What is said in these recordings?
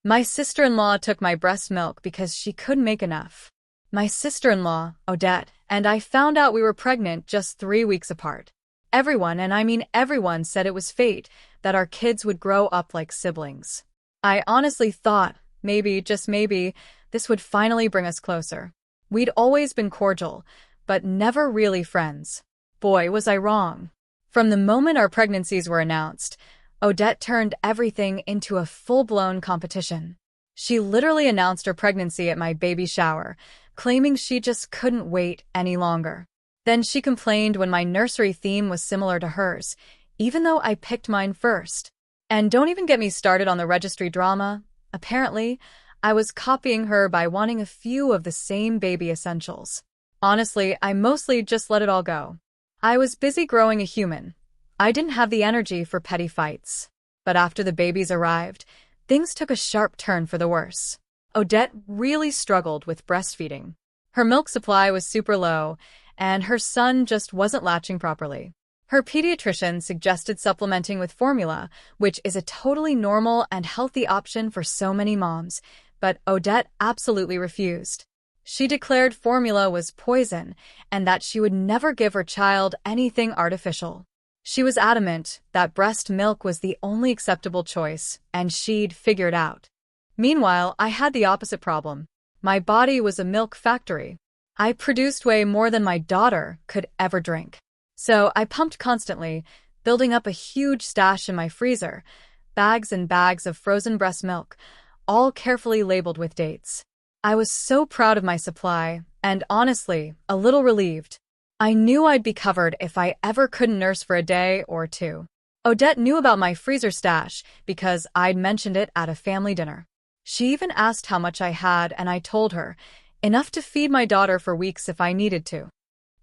My sister-in-law took my breast milk because she couldn't make enough. My sister-in-law, Odette, and I found out we were pregnant just 3 weeks apart. Everyone, and I mean everyone, said it was fate, that our kids would grow up like siblings. I honestly thought, maybe, just maybe, this would finally bring us closer. We'd always been cordial, but never really friends. Boy, was I wrong. From the moment our pregnancies were announced, Odette turned everything into a full-blown competition. She literally announced her pregnancy at my baby shower, claiming she just couldn't wait any longer. Then she complained when my nursery theme was similar to hers, even though I picked mine first. And don't even get me started on the registry drama. Apparently, I was copying her by wanting a few of the same baby essentials. Honestly, I mostly just let it all go. I was busy growing a human. I didn't have the energy for petty fights. But after the babies arrived, things took a sharp turn for the worse. Odette really struggled with breastfeeding. Her milk supply was super low, and her son just wasn't latching properly. Her pediatrician suggested supplementing with formula, which is a totally normal and healthy option for so many moms, but Odette absolutely refused. She declared formula was poison and that she would never give her child anything artificial. She was adamant that breast milk was the only acceptable choice, and she'd figure it out. Meanwhile, I had the opposite problem. My body was a milk factory. I produced way more than my daughter could ever drink. So I pumped constantly, building up a huge stash in my freezer, bags and bags of frozen breast milk, all carefully labeled with dates. I was so proud of my supply, and honestly, a little relieved. I knew I'd be covered if I ever couldn't nurse for a day or two. Odette knew about my freezer stash because I'd mentioned it at a family dinner. She even asked how much I had, and I told her, enough to feed my daughter for weeks if I needed to.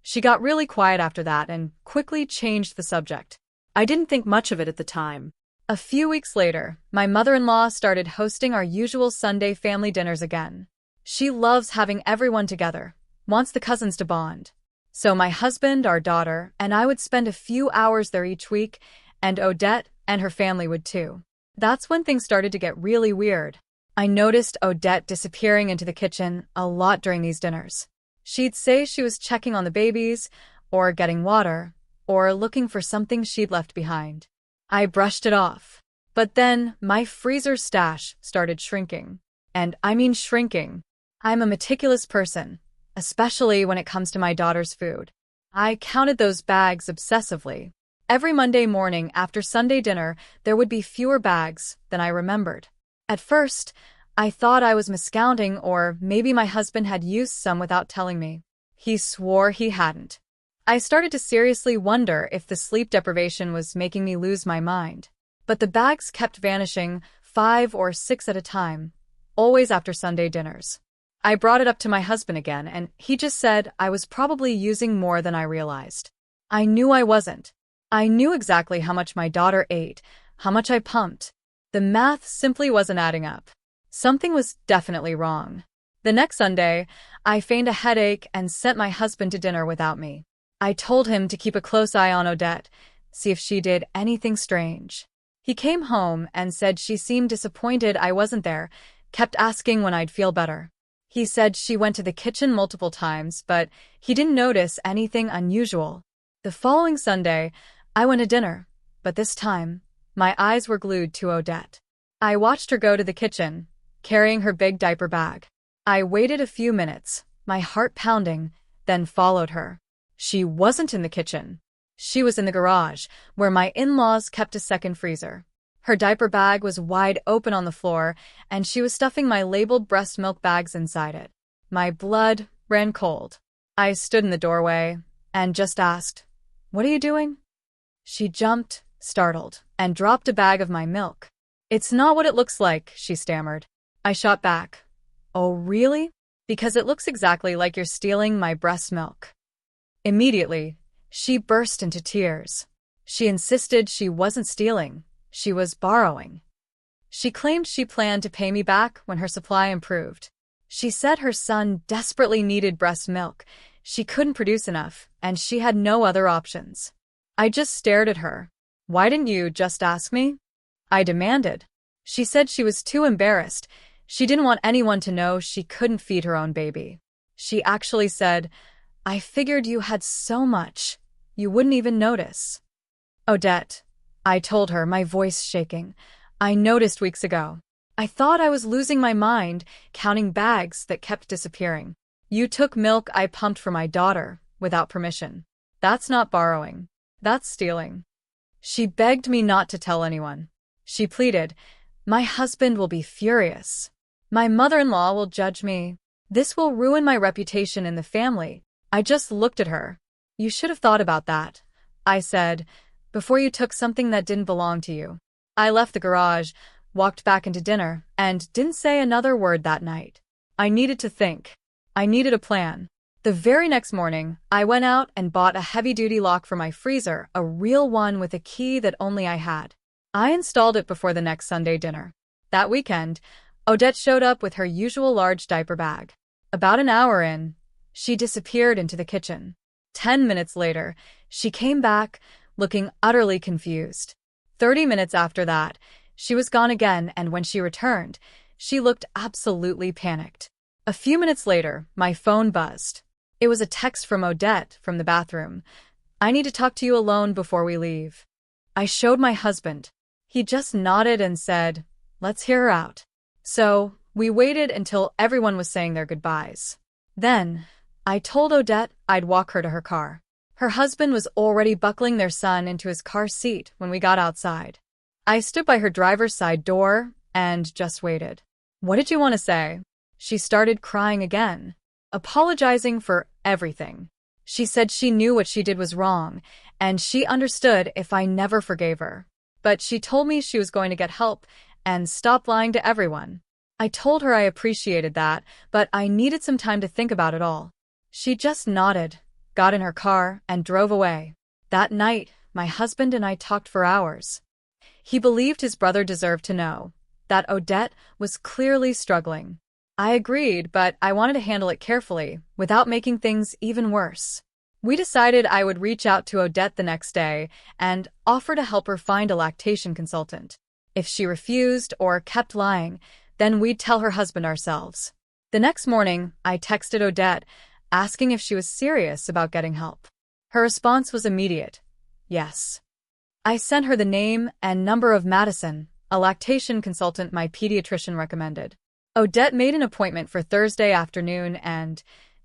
She got really quiet after that and quickly changed the subject. I didn't think much of it at the time. A few weeks later, my mother-in-law started hosting our usual Sunday family dinners again. She loves having everyone together, wants the cousins to bond. So my husband, our daughter, and I would spend a few hours there each week, and Odette and her family would too. That's when things started to get really weird. I noticed Odette disappearing into the kitchen a lot during these dinners. She'd say she was checking on the babies, or getting water, or looking for something she'd left behind. I brushed it off. But then my freezer stash started shrinking. And I mean shrinking. I'm a meticulous person, especially when it comes to my daughter's food. I counted those bags obsessively. Every Monday morning after Sunday dinner, there would be fewer bags than I remembered. At first, I thought I was miscounting, or maybe my husband had used some without telling me. He swore he hadn't. I started to seriously wonder if the sleep deprivation was making me lose my mind. But the bags kept vanishing, 5 or 6 at a time, always after Sunday dinners. I brought it up to my husband again, and he just said I was probably using more than I realized. I knew I wasn't. I knew exactly how much my daughter ate, how much I pumped. The math simply wasn't adding up. Something was definitely wrong. The next Sunday, I feigned a headache and sent my husband to dinner without me. I told him to keep a close eye on Odette, see if she did anything strange. He came home and said she seemed disappointed I wasn't there, kept asking when I'd feel better. He said she went to the kitchen multiple times, but he didn't notice anything unusual. The following Sunday, I went to dinner, but this time, my eyes were glued to Odette. I watched her go to the kitchen, carrying her big diaper bag. I waited a few minutes, my heart pounding, then followed her. She wasn't in the kitchen. She was in the garage, where my in-laws kept a second freezer. Her diaper bag was wide open on the floor, and she was stuffing my labeled breast milk bags inside it. My blood ran cold. I stood in the doorway and just asked, "What are you doing?" She jumped, startled, and dropped a bag of my milk. "It's not what it looks like," she stammered. I shot back. "Oh, really? Because it looks exactly like you're stealing my breast milk." Immediately, she burst into tears. She insisted she wasn't stealing. She was borrowing. She claimed she planned to pay me back when her supply improved. She said her son desperately needed breast milk. She couldn't produce enough, and she had no other options. I just stared at her. "Why didn't you just ask me?" I demanded. She said she was too embarrassed. She didn't want anyone to know she couldn't feed her own baby. She actually said, "I figured you had so much, you wouldn't even notice." "Odette," I told her, my voice shaking, "I noticed weeks ago. I thought I was losing my mind, counting bags that kept disappearing. You took milk I pumped for my daughter, without permission. That's not borrowing. That's stealing." She begged me not to tell anyone. She pleaded, "My husband will be furious. My mother-in-law will judge me. This will ruin my reputation in the family." I just looked at her. "You should have thought about that," I said, "before you took something that didn't belong to you." I left the garage, walked back into dinner, and didn't say another word that night. I needed to think. I needed a plan. The very next morning, I went out and bought a heavy-duty lock for my freezer, a real one with a key that only I had. I installed it before the next Sunday dinner. That weekend, Odette showed up with her usual large diaper bag. About an hour in, she disappeared into the kitchen. 10 minutes later, she came back, looking utterly confused. 30 minutes after that, she was gone again, and when she returned, she looked absolutely panicked. A few minutes later, my phone buzzed. It was a text from Odette from the bathroom. "I need to talk to you alone before we leave." I showed my husband. He just nodded and said, "Let's hear her out." So, we waited until everyone was saying their goodbyes. Then, I told Odette I'd walk her to her car. Her husband was already buckling their son into his car seat when we got outside. I stood by her driver's side door and just waited. "What did you want to say?" She started crying again, apologizing for everything. She said she knew what she did was wrong, and she understood if I never forgave her. But she told me she was going to get help and stop lying to everyone. I told her I appreciated that, but I needed some time to think about it all. She just nodded, got in her car, and drove away. That night, my husband and I talked for hours. He believed his brother deserved to know that Odette was clearly struggling. I agreed, but I wanted to handle it carefully, without making things even worse. We decided I would reach out to Odette the next day and offer to help her find a lactation consultant. If she refused or kept lying, then we'd tell her husband ourselves. The next morning, I texted Odette, asking if she was serious about getting help. Her response was immediate: yes. I sent her the name and number of Madison, a lactation consultant my pediatrician recommended. Odette made an appointment for Thursday afternoon and,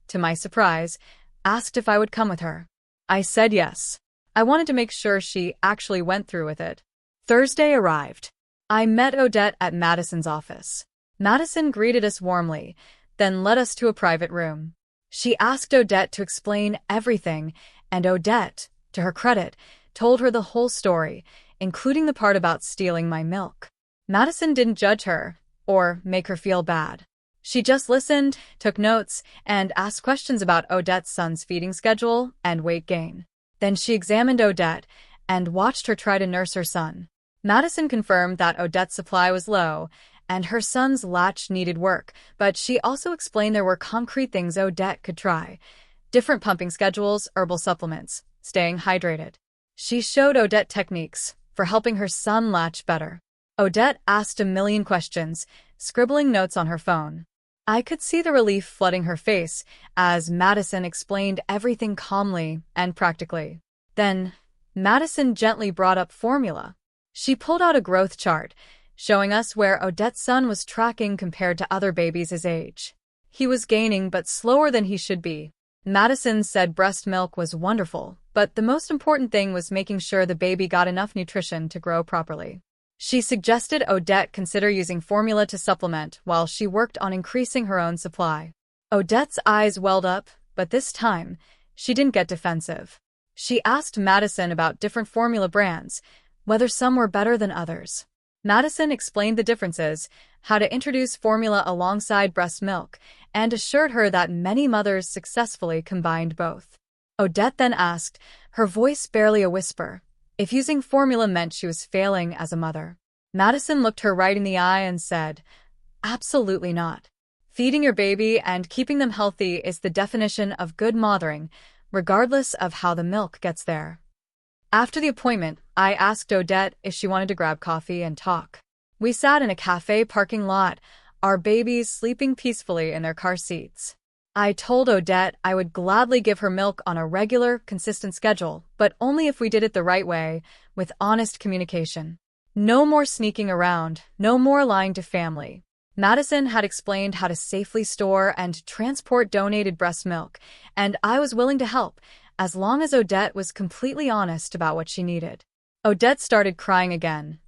to my surprise, asked if I would come with her. I said yes. I wanted to make sure she actually went through with it. Thursday arrived. I met Odette at Madison's office. Madison greeted us warmly, then led us to a private room. She asked Odette to explain everything, and Odette, to her credit, told her the whole story, including the part about stealing my milk. Madison didn't judge her or make her feel bad. She just listened, took notes, and asked questions about Odette's son's feeding schedule and weight gain. Then she examined Odette and watched her try to nurse her son. Madison confirmed that Odette's supply was low and her son's latch needed work, but she also explained there were concrete things Odette could try: different pumping schedules, herbal supplements, staying hydrated. She showed Odette techniques for helping her son latch better. Odette asked a million questions, scribbling notes on her phone. I could see the relief flooding her face as Madison explained everything calmly and practically. Then, Madison gently brought up formula. She pulled out a growth chart, showing us where Odette's son was tracking compared to other babies his age. He was gaining, but slower than he should be. Madison said breast milk was wonderful, but the most important thing was making sure the baby got enough nutrition to grow properly. She suggested Odette consider using formula to supplement while she worked on increasing her own supply. Odette's eyes welled up, but this time, she didn't get defensive. She asked Madison about different formula brands, whether some were better than others. Madison explained the differences, how to introduce formula alongside breast milk, and assured her that many mothers successfully combined both. Odette then asked, her voice barely a whisper, if using formula meant she was failing as a mother. Madison looked her right in the eye and said, "Absolutely not. Feeding your baby and keeping them healthy is the definition of good mothering, regardless of how the milk gets there." After the appointment, I asked Odette if she wanted to grab coffee and talk. We sat in a cafe parking lot, our babies sleeping peacefully in their car seats. I told Odette I would gladly give her milk on a regular, consistent schedule, but only if we did it the right way, with honest communication. No more sneaking around, no more lying to family. Madison had explained how to safely store and transport donated breast milk, and I was willing to help, as long as Odette was completely honest about what she needed. Odette started crying again,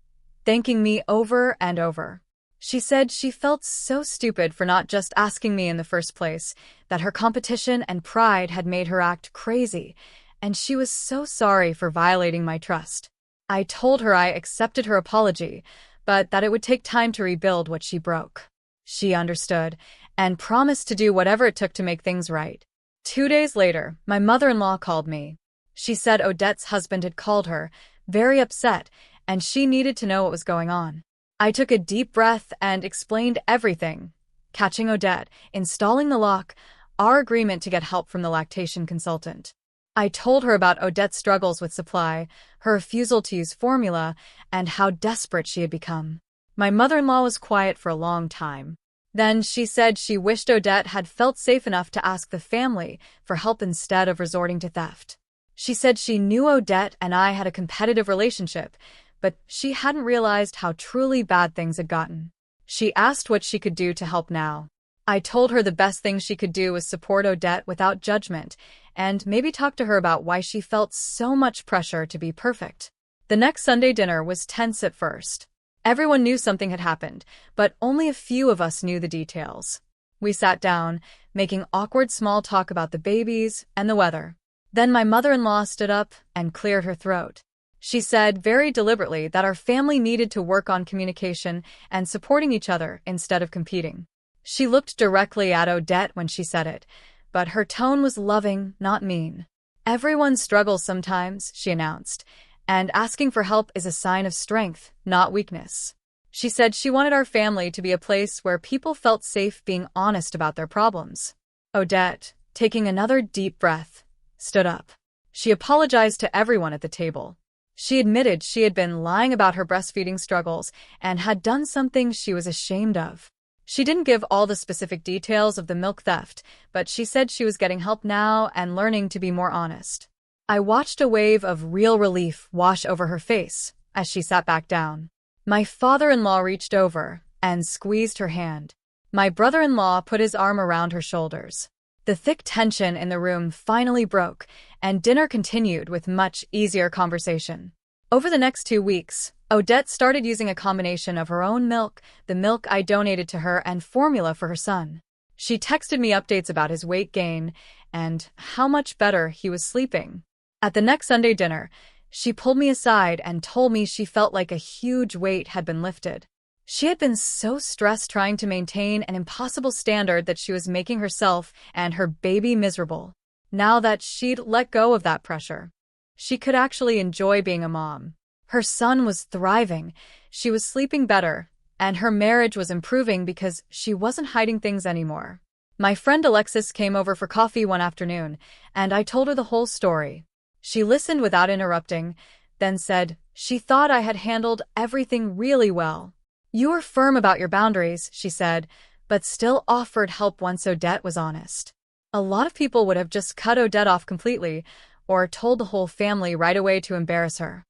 thanking me over and over. She said she felt so stupid for not just asking me in the first place, that her competition and pride had made her act crazy, and she was so sorry for violating my trust. I told her I accepted her apology, but that it would take time to rebuild what she broke. She understood, and promised to do whatever it took to make things right. 2 days later, my mother-in-law called me. She said Odette's husband had called her, very upset, and she needed to know what was going on. I took a deep breath and explained everything, catching Odette, installing the lock, our agreement to get help from the lactation consultant. I told her about Odette's struggles with supply, her refusal to use formula, and how desperate she had become. My mother-in-law was quiet for a long time. Then she said she wished Odette had felt safe enough to ask the family for help instead of resorting to theft. She said she knew Odette and I had a competitive relationship, but she hadn't realized how truly bad things had gotten. She asked what she could do to help now. I told her the best thing she could do was support Odette without judgment, and maybe talk to her about why she felt so much pressure to be perfect. The next Sunday dinner was tense at first. Everyone knew something had happened, but only a few of us knew the details. We sat down, making awkward small talk about the babies and the weather. Then my mother-in-law stood up and cleared her throat. She said very deliberately that our family needed to work on communication and supporting each other instead of competing. She looked directly at Odette when she said it, but her tone was loving, not mean. Everyone struggles sometimes, she announced, and asking for help is a sign of strength, not weakness. She said she wanted our family to be a place where people felt safe being honest about their problems. Odette, taking another deep breath, stood up. She apologized to everyone at the table. She admitted she had been lying about her breastfeeding struggles and had done something she was ashamed of. She didn't give all the specific details of the milk theft, but she said she was getting help now and learning to be more honest. I watched a wave of real relief wash over her face as she sat back down. My father-in-law reached over and squeezed her hand. My brother-in-law put his arm around her shoulders. The thick tension in the room finally broke, and dinner continued with much easier conversation. Over the next 2 weeks, Odette started using a combination of her own milk, the milk I donated to her, and formula for her son. She texted me updates about his weight gain and how much better he was sleeping. At the next Sunday dinner, she pulled me aside and told me she felt like a huge weight had been lifted. She had been so stressed trying to maintain an impossible standard that she was making herself and her baby miserable. Now that she'd let go of that pressure, she could actually enjoy being a mom. Her son was thriving, she was sleeping better, and her marriage was improving because she wasn't hiding things anymore. My friend Alexis came over for coffee one afternoon, and I told her the whole story. She listened without interrupting, then said she thought I had handled everything really well. "You were firm about your boundaries," she said, but still offered help once Odette was honest. A lot of people would have just cut Odette off completely, or told the whole family right away to embarrass her.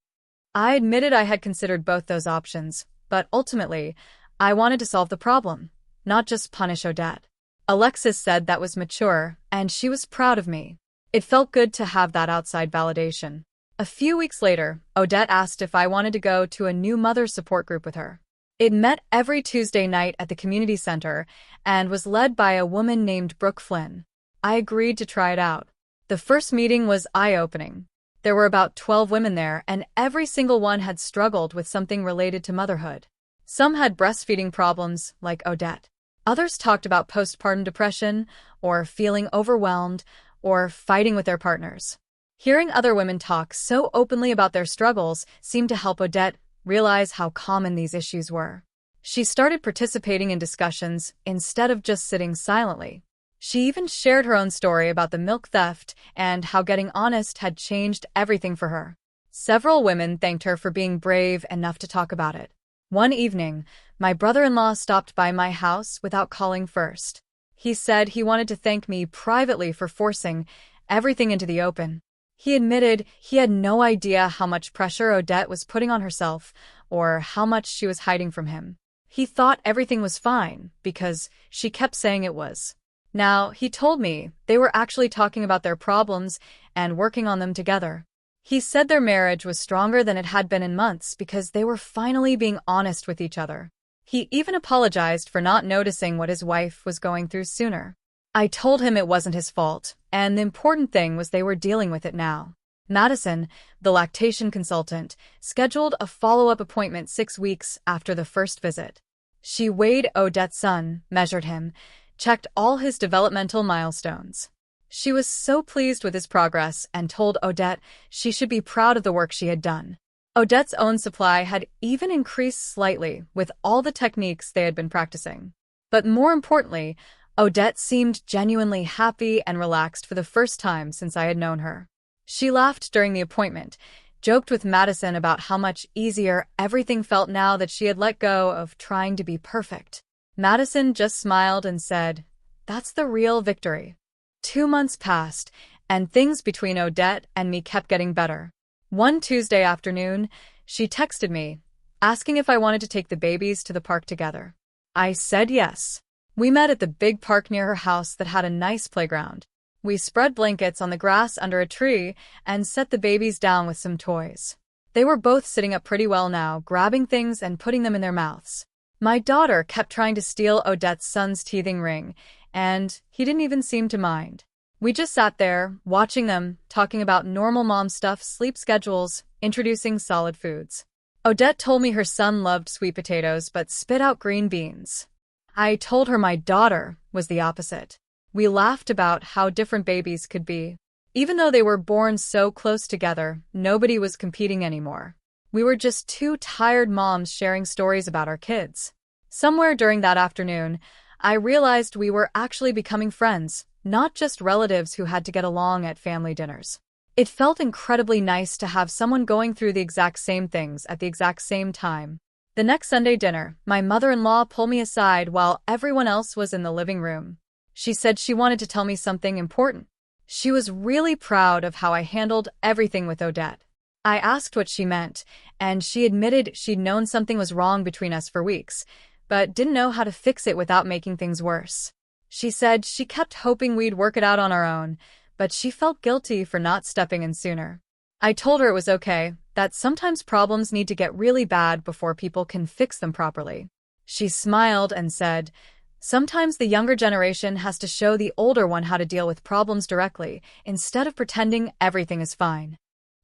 I admitted I had considered both those options, but ultimately, I wanted to solve the problem, not just punish Odette. Alexis said that was mature, and she was proud of me. It felt good to have that outside validation. A few weeks later, Odette asked if I wanted to go to a new mother support group with her. It met every Tuesday night at the community center and was led by a woman named Brooke Flynn. I agreed to try it out. The first meeting was eye-opening. There were about 12 women there, and every single one had struggled with something related to motherhood. Some had breastfeeding problems, like Odette. Others talked about postpartum depression, or feeling overwhelmed, or fighting with their partners. Hearing other women talk so openly about their struggles seemed to help Odette realize how common these issues were. She started participating in discussions instead of just sitting silently. She even shared her own story about the milk theft and how getting honest had changed everything for her. Several women thanked her for being brave enough to talk about it. One evening, my brother-in-law stopped by my house without calling first. He said he wanted to thank me privately for forcing everything into the open. He admitted he had no idea how much pressure Odette was putting on herself or how much she was hiding from him. He thought everything was fine because she kept saying it was. Now, he told me they were actually talking about their problems and working on them together. He said their marriage was stronger than it had been in months because they were finally being honest with each other. He even apologized for not noticing what his wife was going through sooner. I told him it wasn't his fault, and the important thing was they were dealing with it now. Madison, the lactation consultant, scheduled a follow-up appointment 6 weeks after the first visit. She weighed Odette's son, measured him, checked all his developmental milestones. She was so pleased with his progress and told Odette she should be proud of the work she had done. Odette's own supply had even increased slightly with all the techniques they had been practicing. But more importantly, Odette seemed genuinely happy and relaxed for the first time since I had known her. She laughed during the appointment, joked with Madison about how much easier everything felt now that she had let go of trying to be perfect. Madison just smiled and said, "That's the real victory." 2 months passed, and things between Odette and me kept getting better. One Tuesday afternoon, she texted me, asking if I wanted to take the babies to the park together. I said yes. We met at the big park near her house that had a nice playground. We spread blankets on the grass under a tree and set the babies down with some toys. They were both sitting up pretty well now, grabbing things and putting them in their mouths. My daughter kept trying to steal Odette's son's teething ring, and he didn't even seem to mind. We just sat there, watching them, talking about normal mom stuff, sleep schedules, introducing solid foods. Odette told me her son loved sweet potatoes but spit out green beans. I told her my daughter was the opposite. We laughed about how different babies could be. Even though they were born so close together, nobody was competing anymore. We were just two tired moms sharing stories about our kids. Somewhere during that afternoon, I realized we were actually becoming friends, not just relatives who had to get along at family dinners. It felt incredibly nice to have someone going through the exact same things at the exact same time. The next Sunday dinner, my mother-in-law pulled me aside while everyone else was in the living room. She said she wanted to tell me something important. She was really proud of how I handled everything with Odette. I asked what she meant, and she admitted she'd known something was wrong between us for weeks, but didn't know how to fix it without making things worse. She said she kept hoping we'd work it out on our own, but she felt guilty for not stepping in sooner. I told her it was okay, that sometimes problems need to get really bad before people can fix them properly. She smiled and said, "Sometimes the younger generation has to show the older one how to deal with problems directly, instead of pretending everything is fine."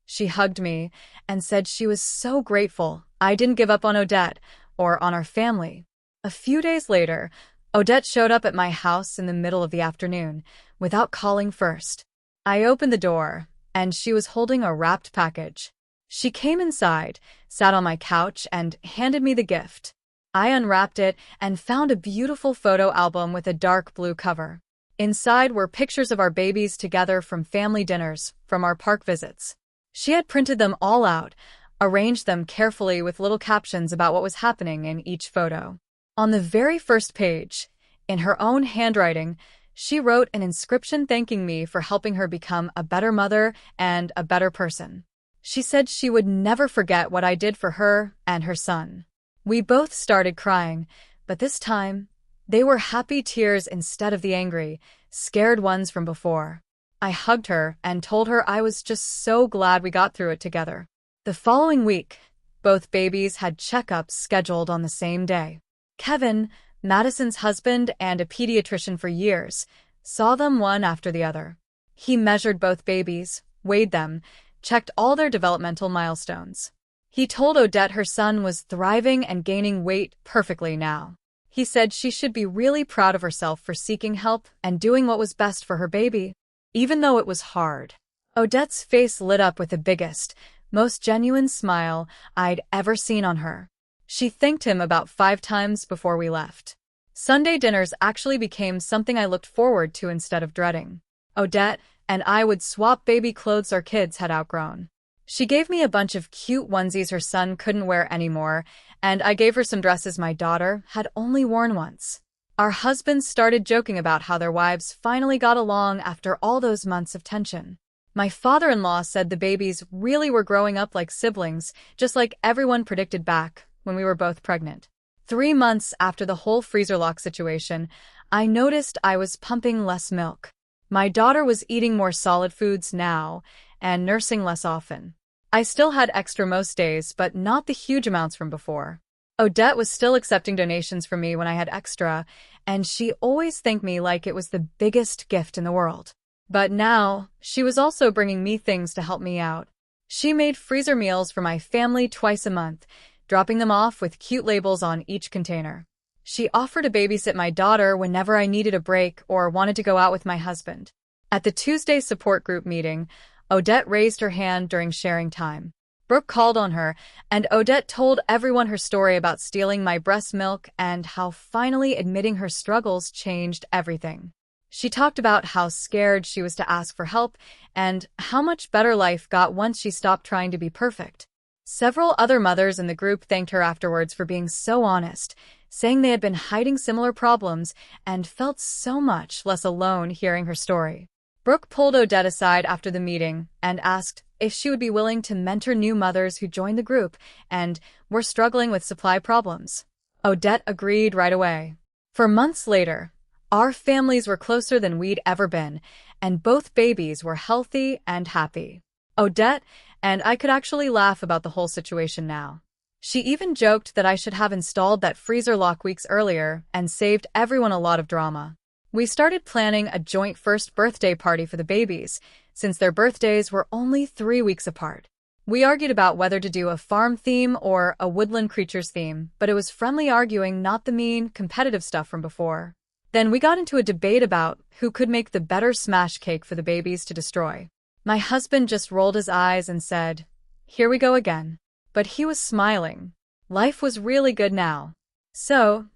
She hugged me and said she was so grateful I didn't give up on Odette or on our family. A few days later, Odette showed up at my house in the middle of the afternoon, without calling first. I opened the door, and she was holding a wrapped package. She came inside, sat on my couch, and handed me the gift. I unwrapped it and found a beautiful photo album with a dark blue cover. Inside were pictures of our babies together from family dinners, from our park visits. She had printed them all out, arranged them carefully with little captions about what was happening in each photo. On the very first page, in her own handwriting, she wrote an inscription thanking me for helping her become a better mother and a better person. She said she would never forget what I did for her and her son. We both started crying, but this time, they were happy tears instead of the angry, scared ones from before. I hugged her and told her I was just so glad we got through it together. The following week, both babies had checkups scheduled on the same day. Kevin, Madison's husband and a pediatrician for years, saw them one after the other. He measured both babies, weighed them, checked all their developmental milestones. He told Odette her son was thriving and gaining weight perfectly now. He said she should be really proud of herself for seeking help and doing what was best for her baby, even though it was hard. Odette's face lit up with the biggest, most genuine smile I'd ever seen on her. She thanked him about 5 times before we left. Sunday dinners actually became something I looked forward to instead of dreading. Odette and I would swap baby clothes our kids had outgrown. She gave me a bunch of cute onesies her son couldn't wear anymore, and I gave her some dresses my daughter had only worn once. Our husbands started joking about how their wives finally got along after all those months of tension. My father-in-law said the babies really were growing up like siblings, just like everyone predicted back when we were both pregnant. 3 months after the whole freezer lock situation, I noticed I was pumping less milk. My daughter was eating more solid foods now and nursing less often. I still had extra most days, but not the huge amounts from before. Odette was still accepting donations from me when I had extra, and she always thanked me like it was the biggest gift in the world. But now, she was also bringing me things to help me out. She made freezer meals for my family twice a month, dropping them off with cute labels on each container. She offered to babysit my daughter whenever I needed a break or wanted to go out with my husband. At the Tuesday support group meeting, Odette raised her hand during sharing time. Brooke called on her, and Odette told everyone her story about stealing my breast milk and how finally admitting her struggles changed everything. She talked about how scared she was to ask for help and how much better life got once she stopped trying to be perfect. Several other mothers in the group thanked her afterwards for being so honest, saying they had been hiding similar problems and felt so much less alone hearing her story. Brooke pulled Odette aside after the meeting and asked if she would be willing to mentor new mothers who joined the group and were struggling with supply problems. Odette agreed right away. For months later, our families were closer than we'd ever been, and both babies were healthy and happy. Odette and I could actually laugh about the whole situation now. She even joked that I should have installed that freezer lock weeks earlier and saved everyone a lot of drama. We started planning a joint first birthday party for the babies, since their birthdays were only 3 weeks apart. We argued about whether to do a farm theme or a woodland creatures theme, but it was friendly arguing, not the mean, competitive stuff from before. Then we got into a debate about who could make the better smash cake for the babies to destroy. My husband just rolled his eyes and said, "Here we go again." But he was smiling. Life was really good now. So,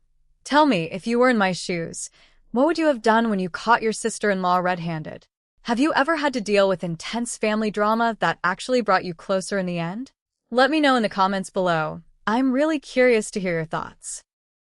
tell me, if you were in my shoes, what would you have done when you caught your sister-in-law red-handed? Have you ever had to deal with intense family drama that actually brought you closer in the end? Let me know in the comments below. I'm really curious to hear your thoughts.